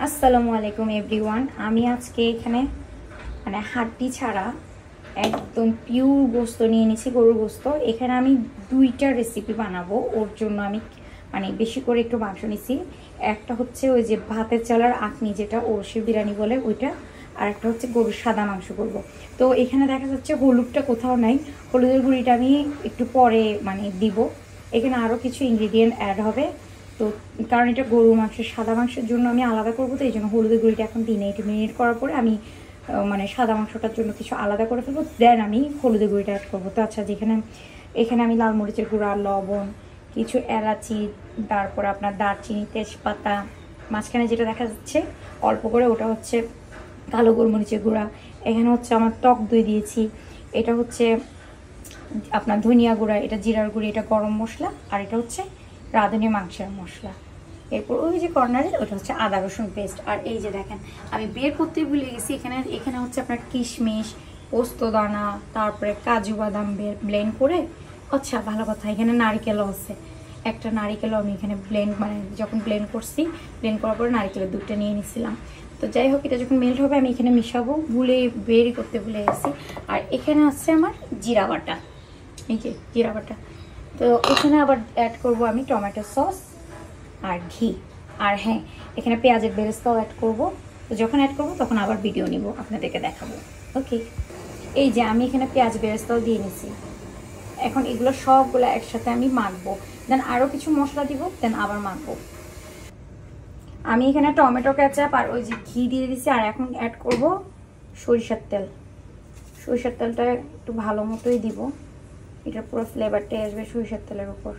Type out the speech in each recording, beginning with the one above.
আসসালামু আলাইকুম এভরিওয়ান। আমি আজকে এখানে মানে হাড্ডি ছাড়া একদম পিওর গোস্ত নিয়ে নিয়েছি, গরুর গোস্ত। এখানে আমি দুইটা রেসিপি বানাবো। ওর জন্য আমি মানে বেশি করে একটু মাংস নিছি। একটা হচ্ছে ওই যে ভাতের চালের আখনি, যেটা ওরসি বিরিয়ানি বলে ওইটা, আর একটা হচ্ছে গরুর সাদা মাংস করব। তো এখানে দেখা যাচ্ছে হলুদটা কোথাও নাই, হলুদের গুঁড়িটা আমি একটু পরে মানে দিব। এখানে আরও কিছু ইনগ্রিডিয়েন্ট অ্যাড হবে। তো কারণ এটা গরুর মাংসের সাদা মাংসের জন্য আমি আলাদা করবো, তো এই জন্য হলুদের গুঁড়িটা এখন দিনে এটা মেরিনেট করার পরে আমি মানে সাদা মাংসটার জন্য কিছু আলাদা করে ফেলবো, দেন আমি হলুদের গুঁড়িটা অ্যাড করবো। তো আচ্ছা, এখানে আমি লাল মরিচের গুঁড়া, লবণ, কিছু এলাচি, তারপর আপনার দারচিনি, তেজপাতা, মাঝখানে যেটা দেখা যাচ্ছে অল্প করে ওটা হচ্ছে কালো গোলমরিচের গুঁড়া। এখানে হচ্ছে আমার টক দই দিয়েছি, এটা হচ্ছে আপনার ধনিয়া গুঁড়া, এটা জিরার গুঁড়ি, এটা গরম মশলা, আর এটা হচ্ছে রাঁধুনি মাংসের মশলা। এরপর ওই যে কর্নারে ওটা হচ্ছে আদা রসুন পেস্ট। আর এই যে দেখেন আমি বের করতে ভুলে গেছি, এখানে হচ্ছে আপনার কিশমিশ, পোস্তদানা, তারপরে কাজু বাদাম ব্লেন্ড করে। আচ্ছা ভালো কথা, এখানে নারিকেলও আছে, একটা নারিকেলও আমি এখানে মানে যখন ব্লেন্ড করার পরে নারিকেলের দুধটা নিয়ে নিয়েছিলাম। তো যাই হোক, এটা যখন মেল্ট হবে আমি এখানে মিশাবো, বেরই করতে ভুলে গেছি। আর এখানে আছে আমার জিরা বাটা, এই যে জিরা বাটা। তো এখানে আবার অ্যাড করব আমি টমেটো সস আর ঘি। আর হ্যাঁ, এখানে পেঁয়াজের বেরেস্তাও অ্যাড করব। তো যখন অ্যাড করব তখন আবার ভিডিও নিব, আপনাদেরকে দেখাবো। ওকে, এই যে আমি এখানে পেঁয়াজ বেরেস্তাও দিয়ে নিছি। এখন এগুলো সবগুলো একসাথে আমি মাখবো, দেন আরও কিছু মশলা দিব, দেন আবার মাখবো। আমি এখানে টমেটো কেচাপ আর ওই যে ঘি দিয়ে দিছি। আর এখন অ্যাড করব সরিষার তেল। সরিষার তেলটা একটু ভালো মতোই দিব, এটা পুরো ফ্লেভারটাই আসবে সরিষার তেলের উপর।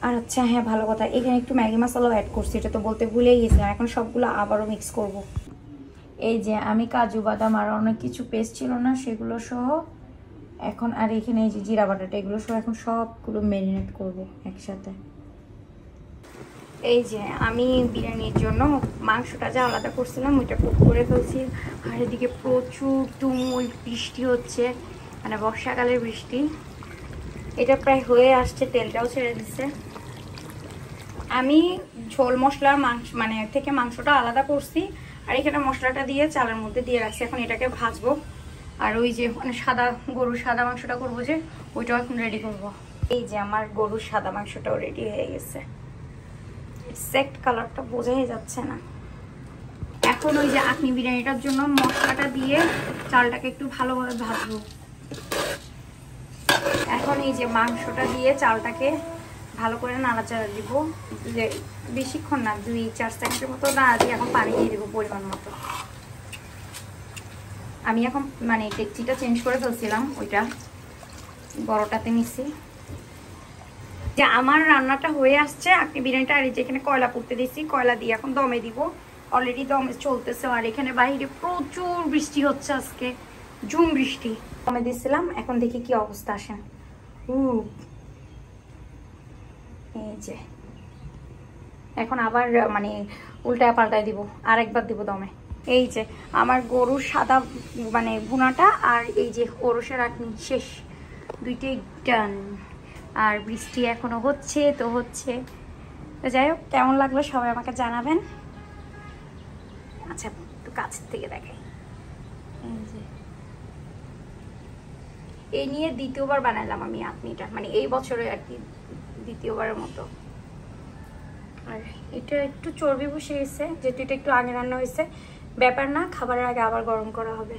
আর আচ্ছা হ্যাঁ, ভালো কথা, এখানে একটু ম্যাগি মশলাও অ্যাড করছি, এটা তো বলতে ভুলেই গেছিলাম। এখন সবগুলো আবারও মিক্স করব। এই যে আমি কাজু বাদাম আর অনেক কিছু পেস্ট ছিল না সেগুলো সহ এখন, আর এখানে এই যে জিরা বাটাটা, এগুলো সহ এখন সবগুলো ম্যারিনেট করব একসাথে। এই যে আমি বিরিয়ানির জন্য মাংসটা যা আলাদা করছিলাম ওইটা কুক করে ফেলছি। আর এদিকে প্রচুর তুমুল বৃষ্টি হচ্ছে, মানে বর্ষাকালের বৃষ্টি। এটা প্রায় হয়ে আসছে, তেলটাও ছেড়ে দিচ্ছে। আমি ঝোল মশলার মাংসটা আলাদা করছি, আর এখানে মশলাটা দিয়ে চালের মধ্যে দিয়ে রাখছি। এখন এটাকে ভাজবো। আর ওই যে মানে গরুর সাদা মাংসটা করবো যে, ওইটাও এখন রেডি করব। এই যে আমার গরুর সাদা মাংসটাও রেডি হয়ে গেছে, এক্সাক্ট কালারটা বোঝাই যাচ্ছে না। এখন ওই যে আখনি বিরিয়ানিটার জন্য মশলাটা দিয়ে চালটাকে একটু ভালোভাবে ভাজবো। এখন এই যে মাংসটা দিয়ে চালটাকে ভালো করে নাড়াচাড়া দিব, বেশিক্ষণ না, 2-4 সেকেন্ডের মতো নাড়া দিয়ে এখন পানি দিয়ে দেবো পরিমাণ মতো। আমি এখন মানে ডেকচিটা চেঞ্জ করে ফেলছিলাম, ওইটা বড়টাতে নিচ্ছি। যে আমার রান্নাটা হয়ে আসছে আখনি বিরিয়ানিটা। আর এই যে এখানে কয়লা পুড়তে দিচ্ছি, কয়লা দিয়ে এখন দমে দিব। অলরেডি দমে চলতেছে। আর এখানে বাইরে প্রচুর বৃষ্টি হচ্ছে আজকে, ঝুম বৃষ্টি। দমে দিচ্ছিলাম, এখন দেখি কি অবস্থা আসে। এই যে এখন আবার মানে উল্টায় পাল্টায় দিব, আর একবার দিব দমে। এই যে আমার গরুর সাদা মানে ভুনাটা আর এই যে ওরসের আখনি শেষ, দুইটাই ডান। আর বৃষ্টি এখনো হচ্ছে তো হচ্ছে। তো যাই হোক, কেমন লাগলো সবাই আমাকে জানাবেন। আচ্ছা একটু কাছের থেকে দেখাই। এই যে এই নিয়ে দ্বিতীয়বার বানালাম আমি আখনিটা, মানে এই বছরে আর কি দ্বিতীয়বারের মতো। আর এটা একটু চর্বি বসে গেছে, যেহেতু এটা একটু আগে রান্না হয়েছে। ব্যাপার না, খাবারের আগে আবার গরম করা হবে।